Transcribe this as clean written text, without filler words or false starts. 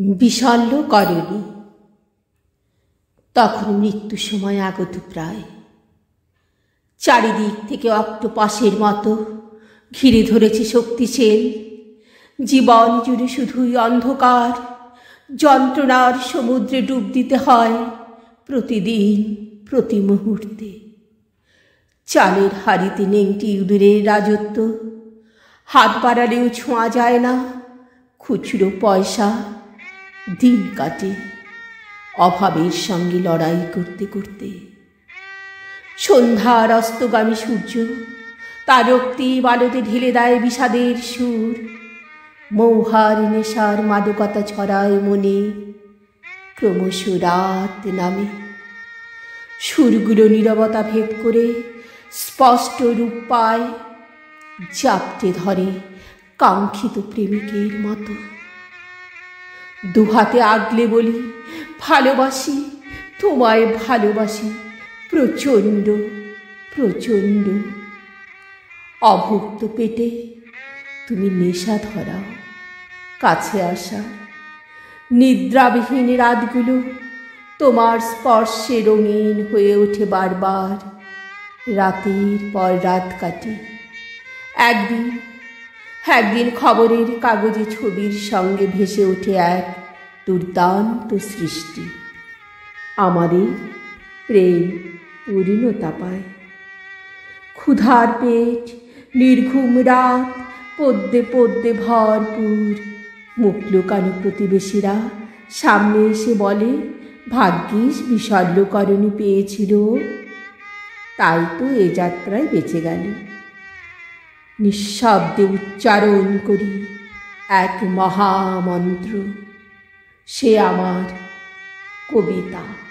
বিশল্য করণী। তখন মৃত্যু সময় আগত প্রায়। চারিদিক থেকে অক্টোপাসের মতো ঘিরে ধরেছে শক্তিশীল। জীবন জুড়ে শুধুই অন্ধকার, যন্ত্রণার সমুদ্রে ডুব দিতে হয় প্রতিদিন, প্রতি মুহূর্তে। চালের হাড়িতে নেংটি ইঁদুরের রাজত্ব, হাত বাড়ালেও ছোঁয়া যায় না খুচরো পয়সা। দিন কাটে অভাবের সঙ্গে লড়াই করতে করতে। সন্ধ্যার অস্তগামী সূর্য তার রক্তিম আলোতে ঢেলে দেয় বিষাদের সুর। মৌহার নেশার মাদকতা ছড়ায় মনে, ক্রমশ রাত নামে। সুরগুলো নীরবতা ভেদ করে স্পষ্ট রূপ পায়, জাপটে ধরে কাঙ্ক্ষিত প্রেমিকের মতো। দুহাতে আগলে বলি, ভালোবাসি তোমায়, ভালোবাসি প্রচণ্ড প্রচণ্ড। অভুক্ত পেটে তুমি নেশা ধরাও কাছে আসা। নিদ্রাবিহীন রাতগুলো তোমার স্পর্শে রঙিন হয়ে ওঠে বারবার। রাতের পর রাত কাটে। একদিন খবরের কাগজে ছবির সঙ্গে ভেসে ওঠে এক দুর্দান্ত সৃষ্টি। আমাদের প্রেম পূর্ণতা পায়। ক্ষুধার পেট, নির্ঘুম রাত, পদ্যে পদ্যে ভরপুর। মুখ লুকানো প্রতিবেশীরা সামনে এসে বলে, ভাগ্যিস বিশল্যকরণী পেয়েছিল, তাই তো এ যাত্রায় বেঁচে গেল। নিঃশব্দে উচ্চারণ করি এক মহামন্ত্র, সে আমার কবিতা।